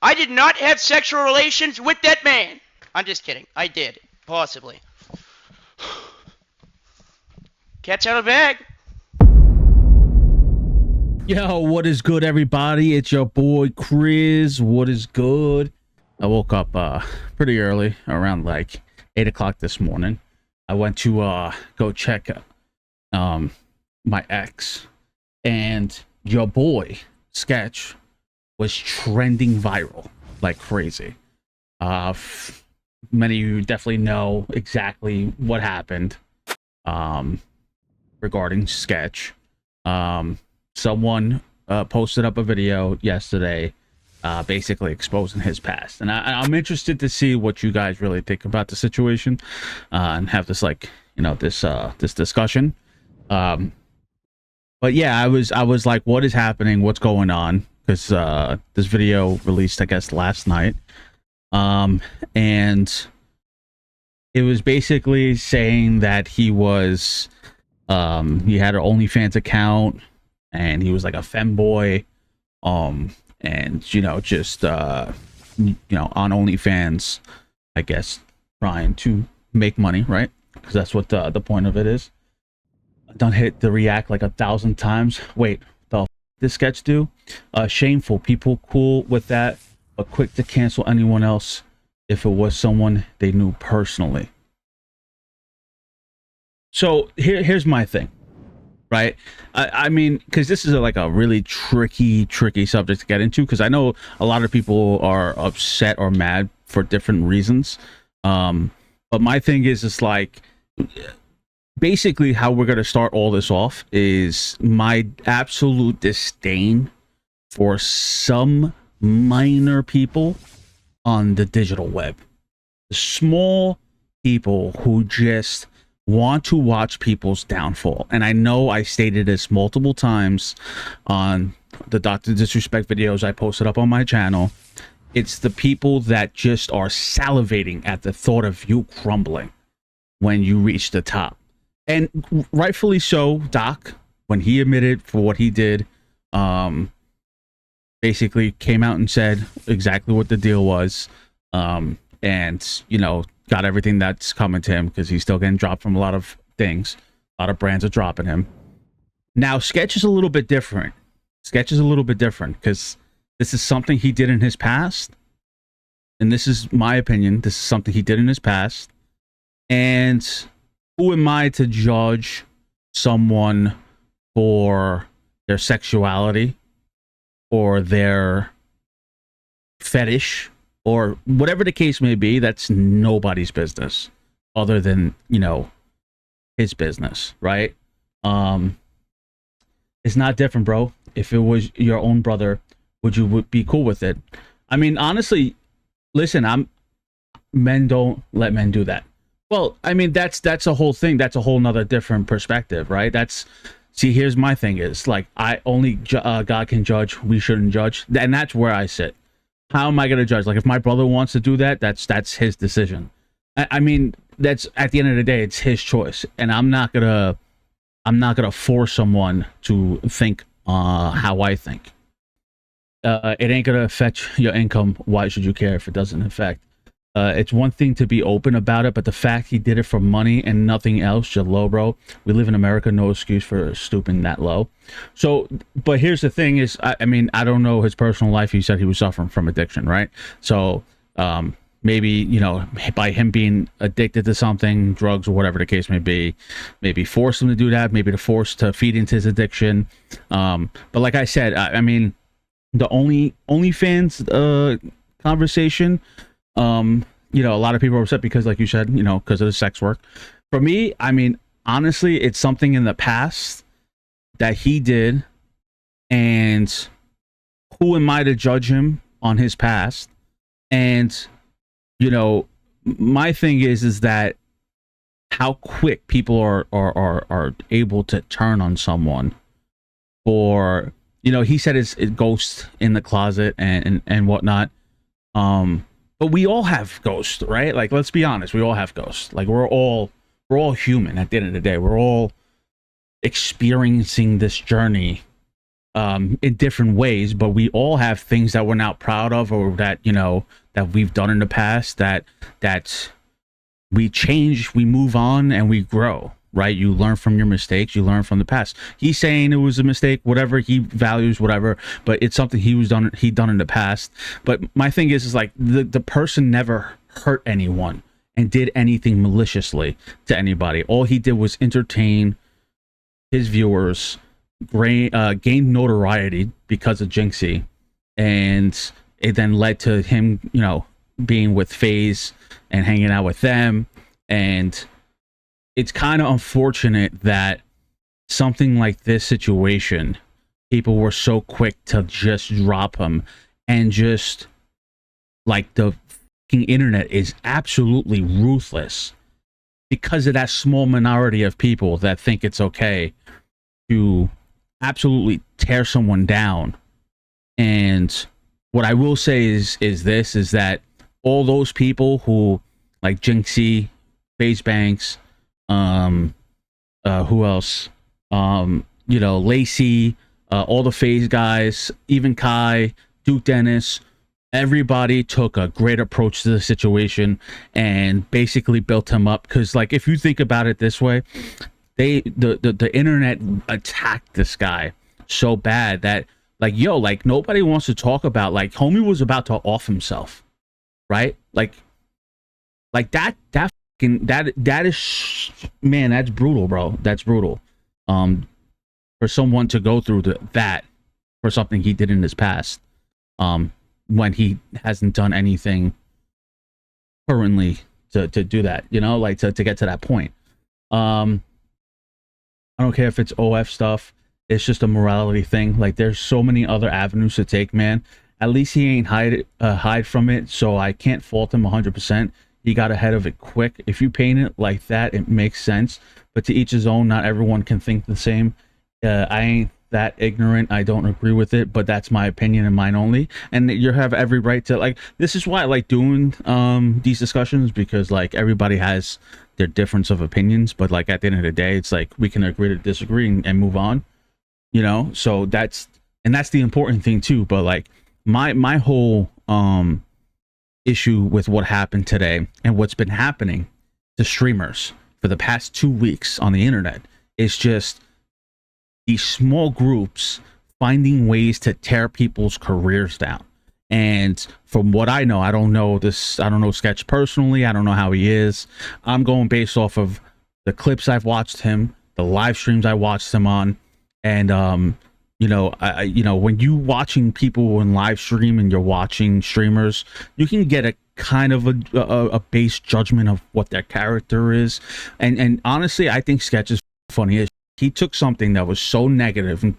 I did not have sexual relations with that man. I'm just kidding. I did. Possibly. Cat's out of the bag. Yo, what is good, everybody? It's your boy Kryz. What is good? I woke up pretty early, around like 8 o'clock this morning. I went to go check my ex, and your boy Sketch was trending viral like crazy. Many of you definitely know exactly what happened regarding Sketch. Someone posted up a video yesterday basically exposing his past, and I'm interested to see what you guys really think about the situation and have this, like, you know, this discussion. But yeah, I was like, what is happening, what's going on? Because this video released, I guess, last night, and it was basically saying that he was he had an OnlyFans account, and he was like a femboy, and you know, just you know, on OnlyFans, I guess, trying to make money, right? Because that's what the point of it is. I done hit the react like 1,000 times. Wait, the f this Sketch do? Shameful. People cool with that, but quick to cancel anyone else if it was someone they knew personally. So here's my thing. Right, I mean, because this is like a really tricky subject to get into, because I know a lot of people are upset or mad for different reasons, but my thing is, it's like, basically how we're going to start all this off is my absolute disdain for some minor people on the digital web, small people who just want to watch people's downfall. And I know I stated this multiple times on the Dr. Disrespect videos I posted up on my channel. It's the people that just are salivating at the thought of you crumbling when you reach the top. And rightfully so. Doc, when he admitted for what he did, basically came out and said exactly what the deal was, and, you know, got everything that's coming to him, because he's still getting dropped from a lot of things. A lot of brands are dropping him. Now, Sketch is a little bit different. Sketch is a little bit different because this is something he did in his past. And this is my opinion. This is something he did in his past. And who am I to judge someone for their sexuality or their fetish, or whatever the case may be? That's nobody's business other than, you know, his business, right? It's not different, bro. If it was your own brother, would you be cool with it? I mean, honestly, listen, men don't let men do that. Well, I mean, that's a whole thing. That's a whole nother different perspective, right? See, here's my thing is, like, I only God can judge. We shouldn't judge. And that's where I sit. How am I going to judge? Like, if my brother wants to do that, that's his decision. I mean, that's, at the end of the day, it's his choice, and I'm not gonna force someone to think how I think. It ain't gonna affect your income. Why should you care if it doesn't affect? It's one thing to be open about it, but the fact he did it for money and nothing else, you're low, bro. We live in America, no excuse for stooping that low. So, but here's the thing is, I mean, I don't know his personal life. He said he was suffering from addiction, right? So, maybe, you know, by him being addicted to something, drugs or whatever the case may be, maybe force him to do that, maybe to force to feed into his addiction. But like I said, I mean, the OnlyFans conversation, you know, a lot of people are upset because, like you said, you know, because of the sex work. For me, I mean, honestly, it's something in the past that he did, and who am I to judge him on his past? And, you know, my thing is that how quick people are able to turn on someone for, you know, he said it's ghost in the closet and whatnot. But we all have ghosts, right? Like, let's be honest, we all have ghosts. Like, we're all human at the end of the day. We're all experiencing this journey in different ways, but we all have things that we're not proud of, or that, you know, that we've done in the past, that we change, we move on, and we grow, right? You learn from your mistakes, you learn from the past. He's saying it was a mistake, whatever, he values whatever, but it's something he'd done in the past. But my thing is like the person never hurt anyone and did anything maliciously to anybody. All he did was entertain his viewers, gained notoriety because of Jinxie, and it then led to him, you know, being with FaZe and hanging out with them. And it's kind of unfortunate that something like this situation, people were so quick to just drop him, and just like the fucking internet is absolutely ruthless because of that small minority of people that think it's okay to absolutely tear someone down. And what I will say is that all those people who, like Jinxie, FaZe Banks, who else, you know, Lacey, all the FaZe guys, even Kai, Duke Dennis, everybody took a great approach to the situation and basically built him up. Because, like, if you think about it this way, the internet attacked this guy so bad that, like, yo, like, nobody wants to talk about, like, homie was about to off himself, right? Like that is, man, that's brutal, bro. That's brutal. For someone to go through that for something he did in his past, when he hasn't done anything currently to do that, you know, like to get to that point. I don't care if it's OF stuff. It's just a morality thing. Like, there's so many other avenues to take, man. At least he ain't hide from it, so I can't fault him 100%. He got ahead of it quick. If you paint it like that, it makes sense. But to each his own. Not everyone can think the same. I ain't that ignorant. I don't agree with it, but that's my opinion and mine only. And you have every right to, like, this is why I like doing these discussions, because, like, everybody has their difference of opinions, but, like, at the end of the day, it's like we can agree to disagree and move on, you know. So that's the important thing too. But, like, my whole issue with what happened today and what's been happening to streamers for the past 2 weeks on the internet is just these small groups finding ways to tear people's careers down. And from what I know, I don't know Sketch personally. I don't know how he is. I'm going based off of the clips I've watched him, the live streams I watched him on. And you know, when you watching people in live stream and you're watching streamers, you can get a kind of a base judgment of what their character is. And honestly, I think Sketch is funny as he took something that was so negative and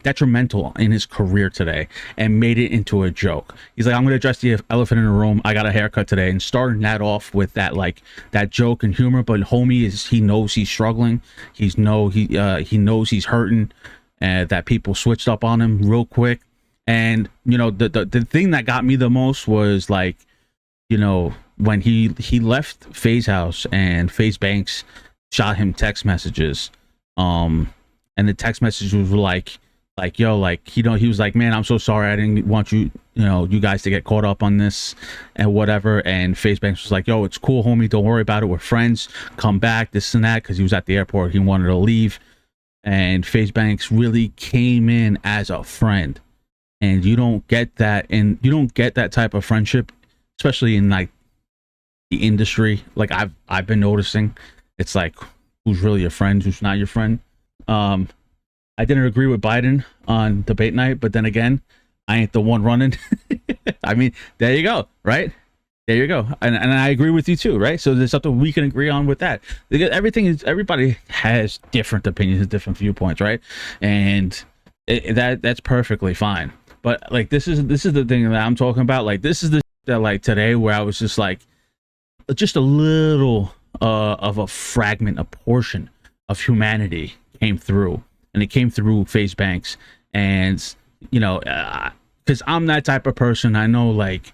detrimental in his career today and made it into a joke. He's like, I'm going to address the elephant in the room. I got a haircut today, and starting that off with that, like, that joke and humor. But homie he knows he's struggling. He knows he's hurting, and that people switched up on him real quick. And, you know, the thing that got me the most was, like, you know, when he left FaZe House and FaZe Banks shot him text messages. And the text messages were like, yo, like, you know, he was like, man, I'm so sorry. I didn't want you guys to get caught up on this and whatever. And FaZe Banks was like, yo, it's cool, homie. Don't worry about it. We're friends. Come back, this and that. Cause he was at the airport. He wanted to leave. And FaZe Banks really came in as a friend. And you don't get that. And you don't get that type of friendship, especially in, like, the industry. Like, I've been noticing, it's like, who's really your friend, who's not your friend. I didn't agree with Biden on debate night, but then again, I ain't the one running. I mean, there you go, right? There you go. And I agree with you too, right? So there's something we can agree on with that. Because everybody has different opinions and different viewpoints, right? And that's perfectly fine. But, like, this is the thing that I'm talking about. Like, this is the that, like, today where I was just like, just a little of a fragment, a portion of humanity came through, and it came through FaZe Banks. And, you know, because I'm that type of person. I know, like,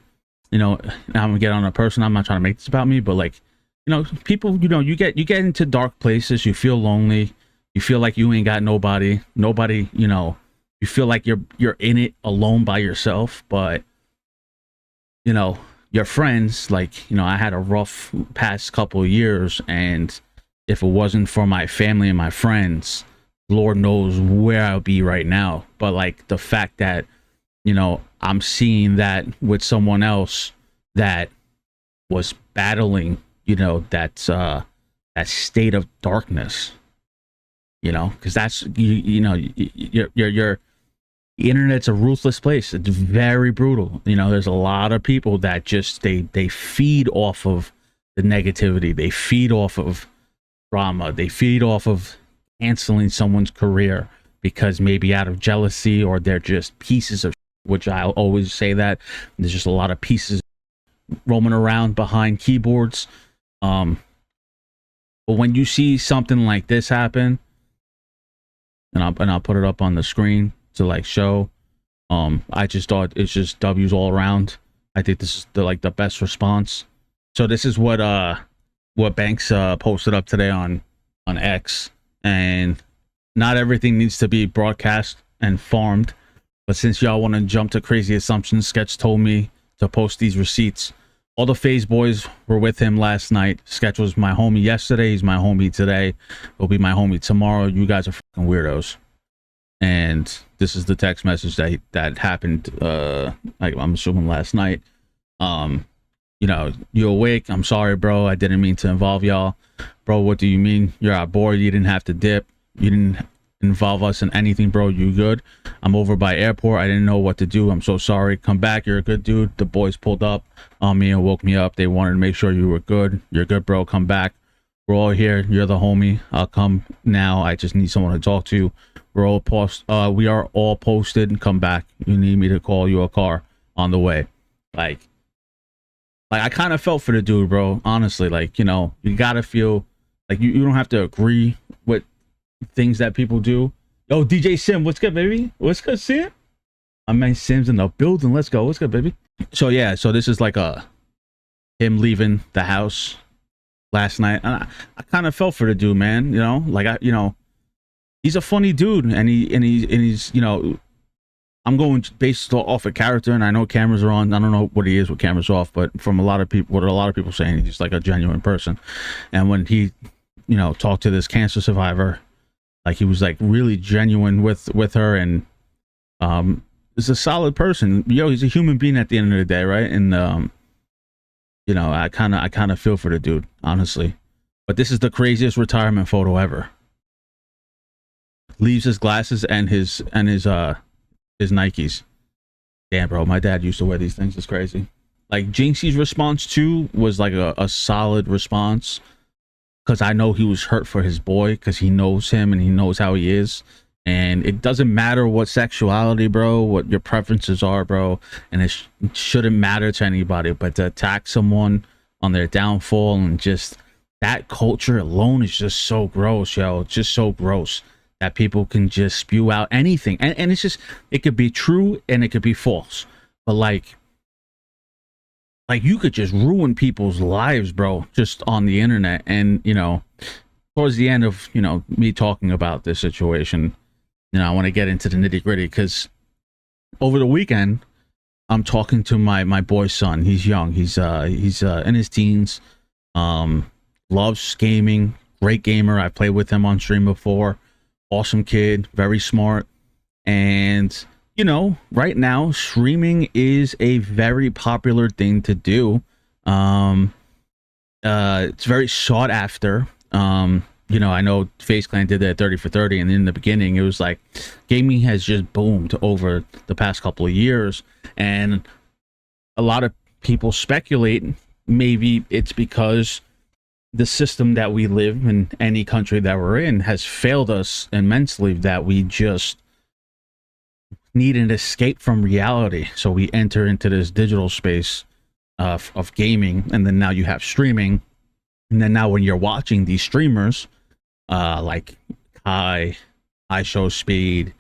you know, I'm gonna get on a person. I'm not trying to make this about me, but, like, you know, people, you know, you get into dark places. You feel lonely. You feel like you ain't got nobody, you know, you feel like you're in it alone by yourself. But you know, your friends, like, you know, I had a rough past couple of years, and if it wasn't for my family and my friends, Lord knows where I'll be right now. But like the fact that, you know, I'm seeing that with someone else that was battling, you know, that state of darkness, you know, because that's you know, you're the internet's a ruthless place. It's very brutal. You know, there's a lot of people that just they feed off of the negativity. They feed off of drama. They feed off of canceling someone's career because maybe out of jealousy, or they're just pieces of, which I'll always say that there's just a lot of pieces roaming around behind keyboards. But when you see something like this happen, and I'll put it up on the screen to like show, I just thought it's just W's all around. I think this is the best response. So this is what Banks posted up today on X, and not everything needs to be broadcast and farmed, but since y'all want to jump to crazy assumptions, Sketch told me to post these receipts. All the FaZe boys were with him last night. Sketch was my homie yesterday. He's my homie today. He'll be my homie tomorrow. You guys are fucking weirdos. And this is the text message that happened, I'm assuming last night. You know, you awake? I'm sorry, bro. I didn't mean to involve y'all. Bro, what do you mean? You're our boy. You didn't have to dip. You didn't involve us in anything, bro. You good? I'm over by airport. I didn't know what to do. I'm so sorry. Come back. You're a good dude. The boys pulled up on me and woke me up. They wanted to make sure you were good. You're good, bro. Come back. We're all here. You're the homie. I'll come now. I just need someone to talk to. We are all posted. Come back. You need me to call you a car on the way. Like I kind of felt for the dude, bro. Honestly, like, you know, you gotta feel like you don't have to agree with things that people do. Yo, DJ Sim, what's good, baby? What's good, Sim? My man Sim's in the building. Let's go. What's good, baby? So yeah, so this is like him leaving the house last night, and I kind of felt for the dude, man. You know, like he's a funny dude, and he's you know, I'm going based off a character, and I know cameras are on. I don't know what he is with cameras off, but from a lot of people saying, he's like a genuine person. And when he, you know, talked to this cancer survivor, like he was like really genuine with her, and is a solid person. Yo, he's a human being at the end of the day, right? And you know, I kind of feel for the dude, honestly. But this is the craziest retirement photo ever. Leaves his glasses and his Nikes. Damn, bro, my dad used to wear these things. It's crazy. Like Jinxie's response too was like a solid response, because I know he was hurt for his boy, because he knows him and he knows how he is. And it doesn't matter what sexuality, bro, what your preferences are, bro, and it shouldn't matter to anybody. But to attack someone on their downfall, and just that culture alone is just so gross, yo. It's just so gross that people can just spew out anything, and it's just, it could be true and it could be false, but like you could just ruin people's lives, bro, just on the internet. And you know, towards the end of, you know, me talking about this situation, you know, I want to get into the nitty gritty, because over the weekend I'm talking to my boy's son. He's young. He's in his teens. Loves gaming. Great gamer. I played with him on stream before. Awesome kid, very smart. And you know, right now streaming is a very popular thing to do. It's very sought after. You know, I know FaZe Clan did that 30 for 30, and in the beginning it was like gaming has just boomed over the past couple of years, and a lot of people speculate maybe it's because the system that we live in, any country that we're in, has failed us immensely, that we just need an escape from reality. So we enter into this digital space of gaming, and then now you have streaming, and then now when you're watching these streamers like Kai, iShowSpeed,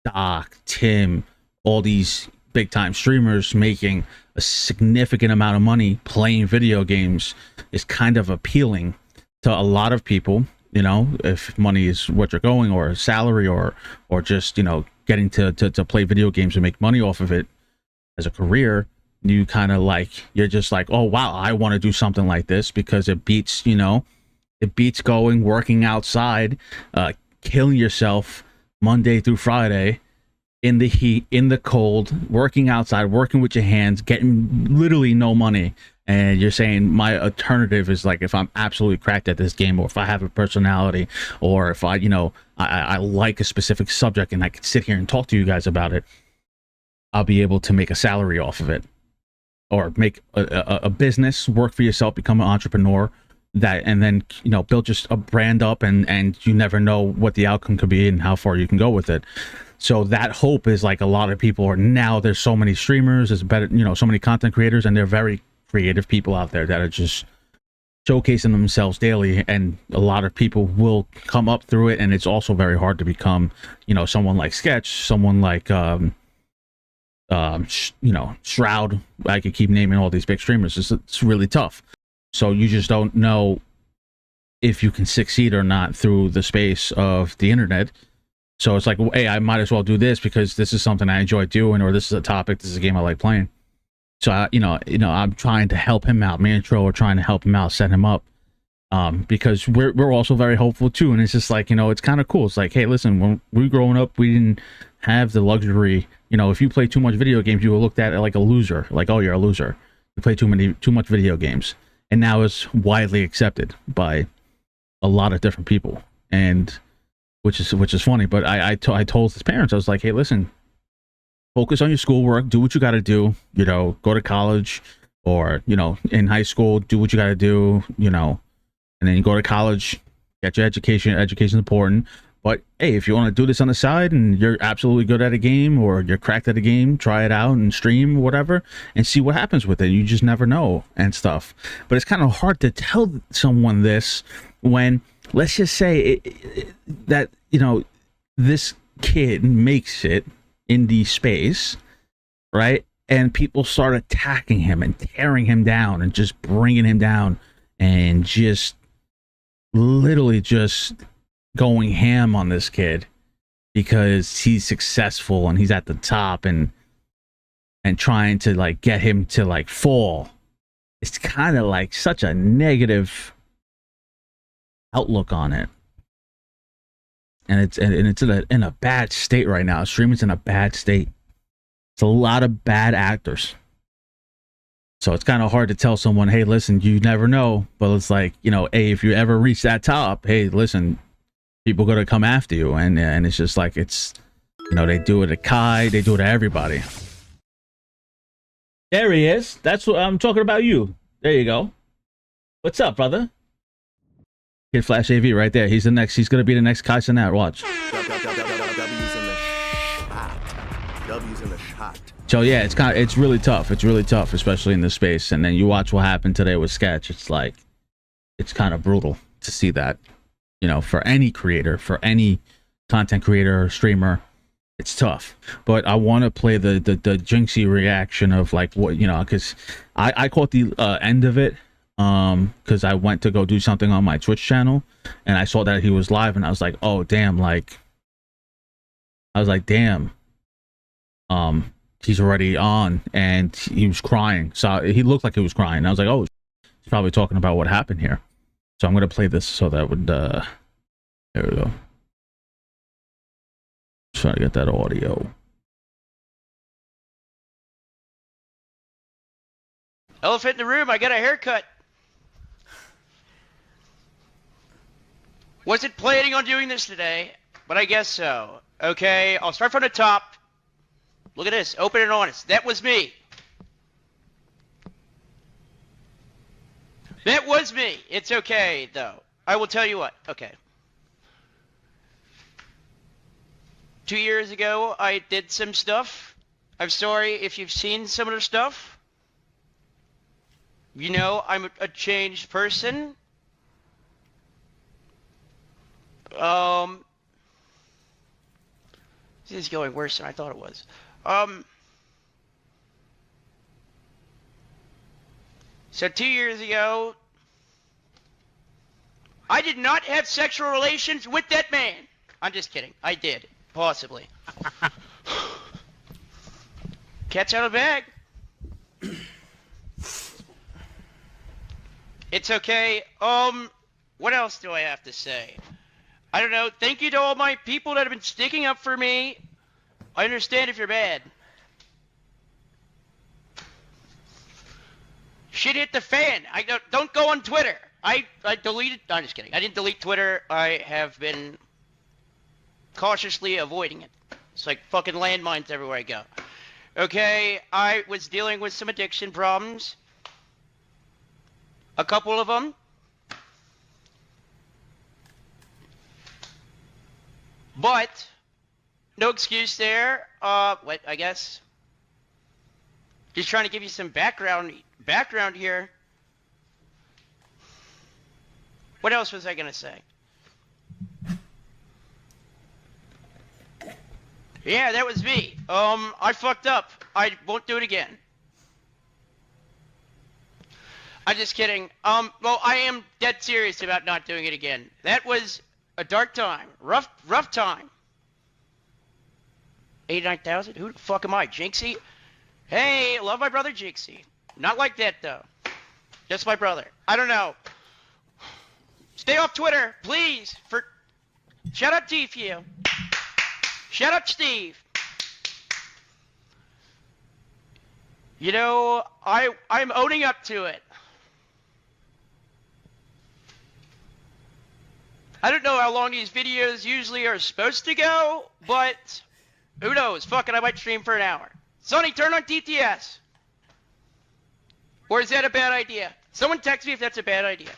Doc, Tim, all these big time streamers making a significant amount of money playing video games, is kind of appealing to a lot of people. You know, if money is what you're going, or salary, or just, you know, getting to play video games and make money off of it as a career, you kind of like, you're just like, oh wow, I want to do something like this because it beats, it beats working outside, killing yourself Monday through Friday in the heat, in the cold, working outside, working with your hands, getting literally no money. And you're saying my alternative is like, if I'm absolutely cracked at this game, or if I have a personality, or if I like a specific subject and I can sit here and talk to you guys about it, I'll be able to make a salary off of it, or make a business, work for yourself, become an entrepreneur, and then build just a brand up, and you never know what the outcome could be and how far you can go with it. So that hope is like, a lot of people are now, there's so many streamers, there's better, so many content creators, and they're very creative people out there that are just showcasing themselves daily, and a lot of people will come up through it. And it's also very hard to become, someone like Sketch, someone like Shroud. I could keep naming all these big streamers. It's really tough. So you just don't know if you can succeed or not through the space of the internet. So it's like, well, hey, I might as well do this because this is something I enjoy doing, or this is a topic, this is a game I like playing. So I'm trying to help him out. Me and Tro are trying to help him out, set him up, because we're also very hopeful too. And it's just like, it's kind of cool. It's like, hey, listen, when we were growing up, we didn't have the luxury. If you play too much video games, you were looked at like a loser. Like, oh, you're a loser. You play too much video games. And now it's widely accepted by a lot of different people, and which is funny. But I told his parents, I was like, hey, listen, focus on your schoolwork, do what you got to do, go to college, or in high school, do what you got to do, and then you go to college, get your education. Education's important. But hey, if you want to do this on the side and you're absolutely good at a game, or you're cracked at a game, try it out and stream or whatever, and see what happens with it. You just never know and stuff. But it's kind of hard to tell someone this when, let's just say that this kid makes it in the space, right? And people start attacking him and tearing him down and just bringing him down, and just literally just going ham on this kid because he's successful and he's at the top, and trying to like get him to like fall. It's kind of like such a negative outlook on it, and it's in a bad state right now. Streaming's in a bad state. It's a lot of bad actors. So it's kind of hard to tell someone, hey, listen, you never know. But it's like, hey, if you ever reach that top, hey, listen, people going to come after you. And it's just like, it's, they do it to Kai, they do it to everybody. There he is. That's what I'm talking about. You. There you go. What's up, brother? Kid Flash AV right there. He's going to be the next Kai Cenat. Watch. W's in the shot. So yeah, it's really tough. It's really tough, especially in this space. And then you watch what happened today with Sketch. It's like, it's kind of brutal to see that, for any creator, for any content creator or streamer, it's tough. But I want to play the Jinxie reaction of like what, because I caught the end of it, because I went to go do something on my Twitch channel, and I saw that he was live, and I was like, oh damn, damn. He's already on, and he was crying. So he looked like he was crying. I was like, oh, he's probably talking about what happened here. So I'm going to play this so that would, there we go. Try to get that audio. Elephant in the room, I got a haircut. Wasn't planning on doing this today, but I guess so. Okay, I'll start from the top. Look at this, open and honest. That was me. That was me. It's okay, though. I will tell you what. Okay. 2 years ago, I did some stuff. I'm sorry if you've seen some of the stuff. I'm a changed person. This is going worse than I thought it was. So 2 years ago, I did not have sexual relations with that man. I'm just kidding. I did. Possibly. Cat's out of the bag. It's okay. What else do I have to say? I don't know. Thank you to all my people that have been sticking up for me. I understand if you're mad. Shit hit the fan. I don't go on Twitter. I deleted. No, I'm just kidding. I didn't delete Twitter. I have been cautiously avoiding it. It's like fucking landmines everywhere I go. Okay, I was dealing with some addiction problems. A couple of them. But no excuse there. What? I guess. Just trying to give you some background here. What else was I gonna say? Yeah, that was me. I fucked up. I won't do it again. I'm just kidding. Well, I am dead serious about not doing it again. That was a dark time. Rough time. 89,000? Who the fuck am I? Jinxie? Hey, I love my brother Jinxie. Not like that, though. Just my brother. I don't know. Stay off Twitter, please. Shout out T for you. Shout out Steve. You know, I'm owning up to it. I don't know how long these videos usually are supposed to go, but who knows? Fuck it, I might stream for an hour. Sonny, turn on DTS. Or is that a bad idea? Someone text me if that's a bad idea.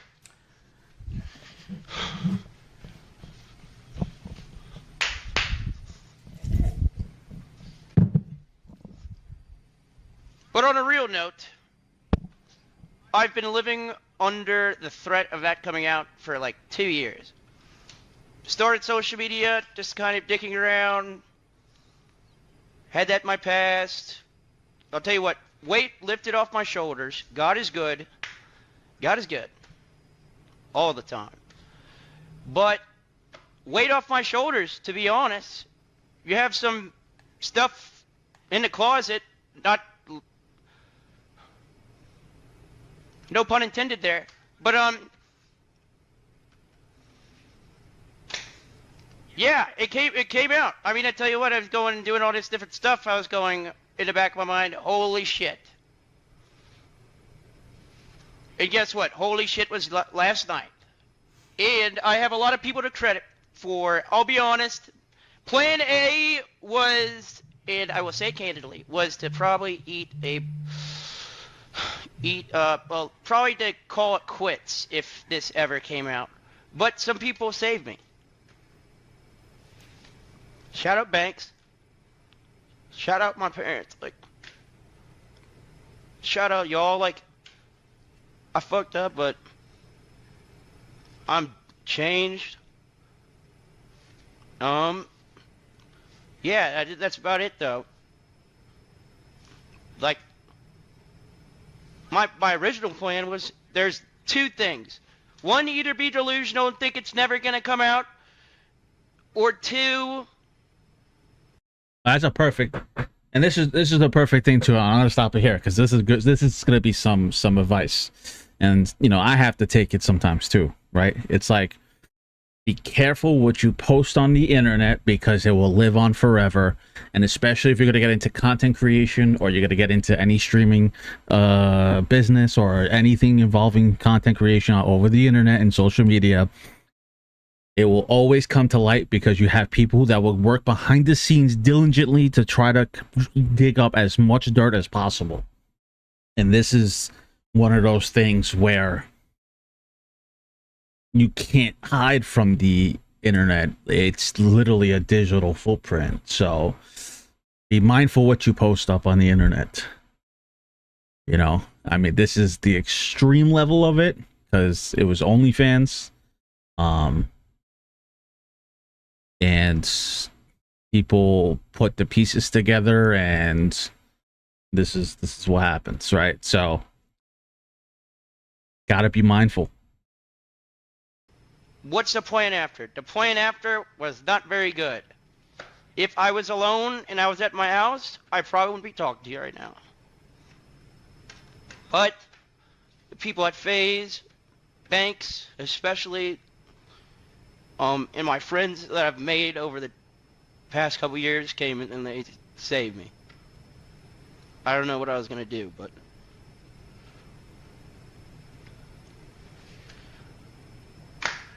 But on a real note, I've been living under the threat of that coming out for like 2 years. Started social media, just kind of dicking around. Had that in my past. I'll tell you what, weight lifted off my shoulders. God is good. God is good. All the time. But weight off my shoulders, to be honest. You have some stuff in the closet, no pun intended there. But yeah, it came out. I mean, I tell you what, I was going and doing all this different stuff. I was going in the back of my mind, holy shit. And guess what? Holy shit was last night. And I have a lot of people to credit for. I'll be honest. Plan A was, and I will say candidly, was to probably probably to call it quits if this ever came out. But some people saved me. Shout out Banks. Shout out my parents. Like, shout out y'all. Like, I fucked up, but I'm changed. Yeah, that's about it though. Like, my original plan was, there's two things. One, either be delusional and think it's never gonna come out, or two. That's a perfect, and this is the perfect thing too. I'm gonna stop it here because this is good. This is gonna be some advice, and you know I have to take it sometimes too, right? It's like, be careful what you post on the internet because it will live on forever, and especially if you're gonna get into content creation or you're gonna get into any streaming business or anything involving content creation over the internet and social media. It will always come to light because you have people that will work behind the scenes diligently to try to dig up as much dirt as possible. And this is one of those things where you can't hide from the internet. It's literally a digital footprint. So be mindful what you post up on the internet. You know, I mean, this is the extreme level of it because it was OnlyFans. And people put the pieces together, and this is what happens, right? So, gotta be mindful. What's the plan after? The plan after was not very good. if I was alone and I was at my house, I probably wouldn't be talking to you right now. But the people at FaZe, Banks, especially, and my friends that I've made over the past couple years came in and they saved me. I don't know what I was gonna do, but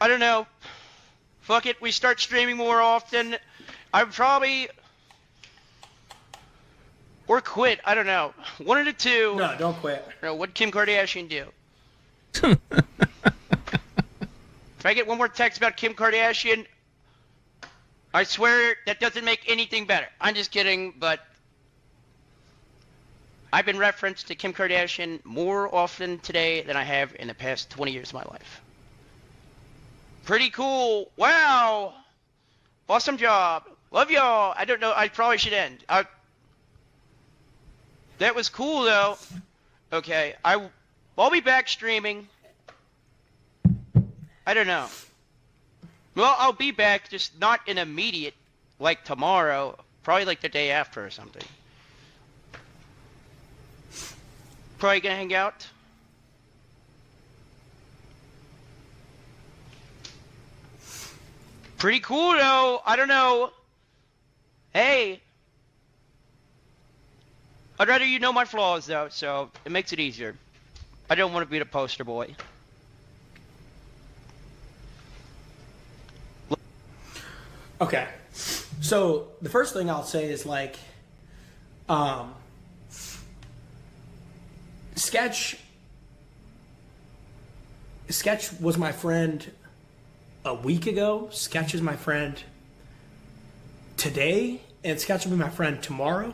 I don't know. Fuck it, we start streaming more often. I'm probably or quit. I don't know. One of the two. No, don't quit. What'd Kim Kardashian do? If I get one more text about Kim Kardashian, I swear that doesn't make anything better. I'm just kidding, but I've been referenced to Kim Kardashian more often today than I have in the past 20 years of my life. Pretty cool. Wow. Awesome job. Love y'all. I don't know. I probably should end. That was cool, though. Okay. I'll be back streaming. I don't know. Well, I'll be back, just not in immediate, like tomorrow. Probably like the day after or something. Probably gonna hang out. Pretty cool, though. I don't know. Hey. I'd rather you know my flaws, though, so it makes it easier. I don't want to be the poster boy. Okay. So, the first thing I'll say is, like, Sketch was my friend a week ago. Sketch is my friend today, and Sketch will be my friend tomorrow.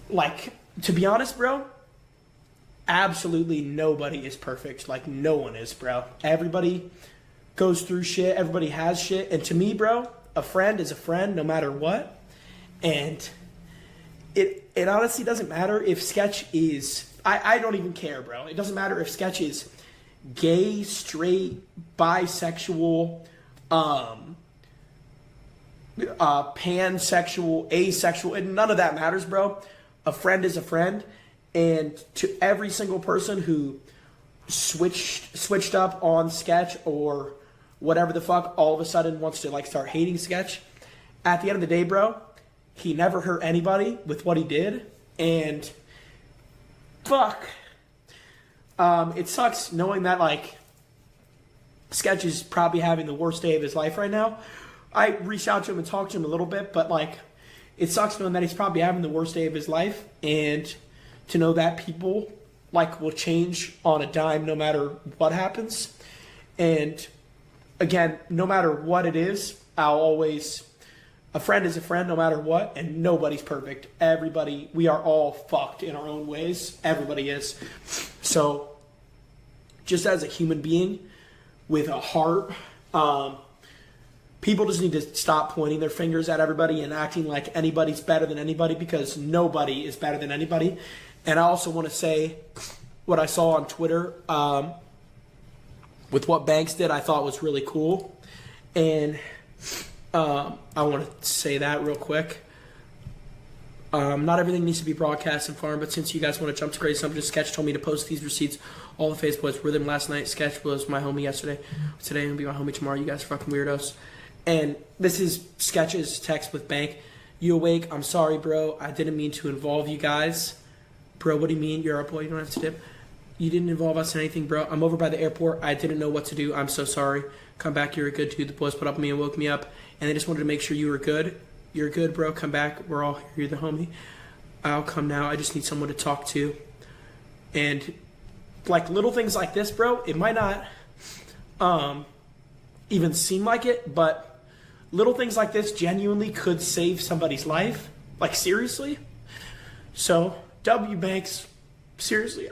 Like, to be honest, bro, absolutely nobody is perfect. Like, no one is, bro. Everybody goes through shit. Everybody has shit. And to me, bro, a friend is a friend no matter what. And it honestly doesn't matter if Sketch is... I don't even care, bro. It doesn't matter if Sketch is gay, straight, bisexual, pansexual, asexual. And none of that matters, bro. A friend is a friend. And to every single person who switched up on Sketch or whatever the fuck all of a sudden wants to like start hating Sketch, at the end of the day, bro, he never hurt anybody with what he did. And fuck, it sucks knowing that like Sketch is probably having the worst day of his life right now. I reached out to him and talked to him a little bit, but like it sucks knowing that he's probably having the worst day of his life, and to know that people like will change on a dime no matter what happens. And again, no matter what it is, a friend is a friend no matter what, and nobody's perfect. Everybody, we are all fucked in our own ways. Everybody is. So, just as a human being with a heart, people just need to stop pointing their fingers at everybody and acting like anybody's better than anybody, because nobody is better than anybody. And I also want to say what I saw on Twitter with what Banks did, I thought was really cool. And I want to say that real quick. Not everything needs to be broadcast and farmed, but since you guys want to jump to crazy something, Sketch told me to post these receipts. All the FaZe boys were them last night. Sketch was my homie yesterday. Today he'll be my homie tomorrow. You guys are fucking weirdos. And this is Sketch's text with Bank. You awake? I'm sorry, bro. I didn't mean to involve you guys. Bro, what do you mean? You're our boy. You don't have to dip. You didn't involve us in anything, bro. I'm over by the airport. I didn't know what to do. I'm so sorry. Come back. You're a good dude. The boys put up with me and woke me up, and they just wanted to make sure you were good. You're good, bro. Come back. We're all here. You're the homie. I'll come now. I just need someone to talk to. And like little things like this, bro, it might not even seem like it, but little things like this genuinely could save somebody's life. Like, seriously. So, W Banks, seriously.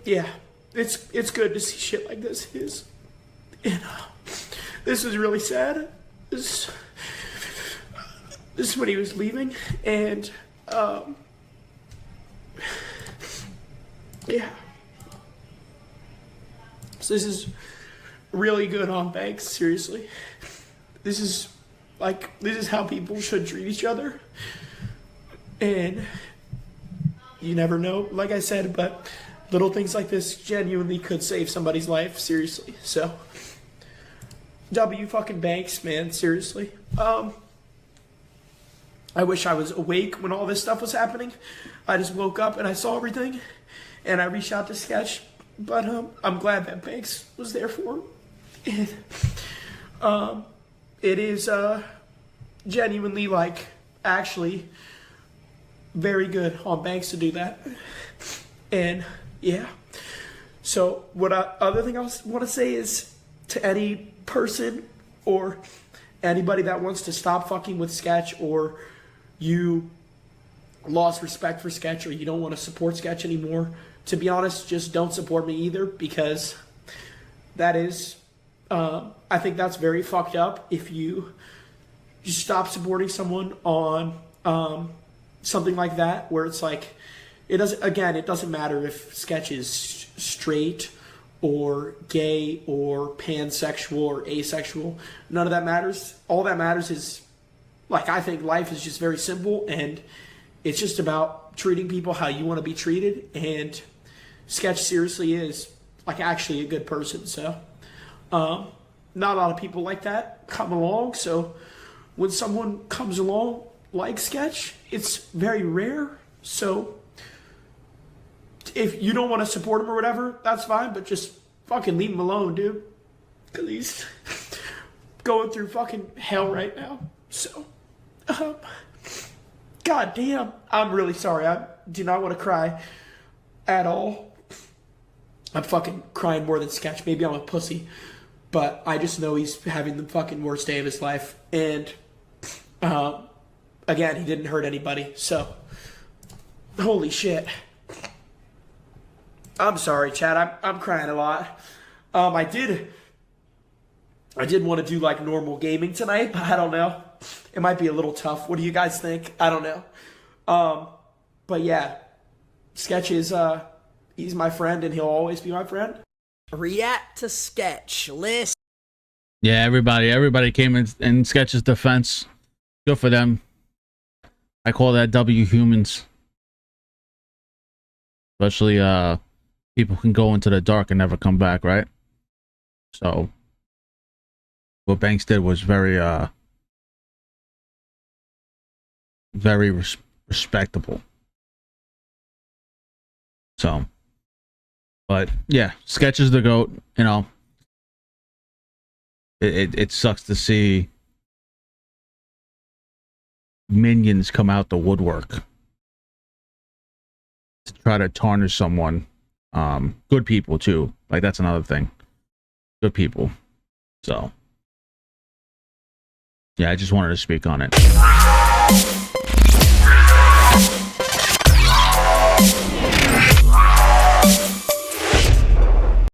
Yeah, it's good to see shit like this. And this is really sad. This is when he was leaving, and yeah. So this is really good on banks, seriously. This is how people should treat each other. And you never know, like I said, but little things like this genuinely could save somebody's life, seriously. So W fucking banks, man, seriously. I wish I was awake when all this stuff was happening. I just woke up and I saw everything, and I reached out to Sketch, but I'm glad that Banks was there for him. And it is genuinely, like, actually very good on Banks to do that. And yeah. So other thing I want to say is to any person or anybody that wants to stop fucking with Sketch, or you lost respect for Sketch, or you don't want to support Sketch anymore, to be honest, just don't support me either, because that is, I think that's very fucked up if you just stop supporting someone on something like that, where it's like, it doesn't matter if Sketch is straight or gay or pansexual or asexual. None of that matters. All that matters is, like, I think life is just very simple, and it's just about treating people how you want to be treated. And Sketch seriously is, like, actually a good person. So not a lot of people like that come along. So when someone comes along like Sketch, it's very rare. So if you don't want to support him or whatever, that's fine, but just fucking leave him alone, dude. Because he's going through fucking hell right now. So, god damn, I'm really sorry. I do not want to cry at all. I'm fucking crying more than Sketch. Maybe I'm a pussy, but I just know he's having the fucking worst day of his life. And, again, he didn't hurt anybody. So, holy shit. I'm sorry, Chad. I'm crying a lot. I did want to do, like, normal gaming tonight, but I don't know. It might be a little tough. What do you guys think? I don't know. But yeah, Sketch is he's my friend, and he'll always be my friend. React to Sketch list. Yeah, everybody came in Sketch's defense. Good for them. I call that W humans. Especially people can go into the dark and never come back, right? So what Banks did was very respectable. So, but yeah, Sketch is the GOAT. You know, it sucks to see minions come out the woodwork to try to tarnish someone. Good people too. Like, that's another thing. Good people. So yeah, I just wanted to speak on it.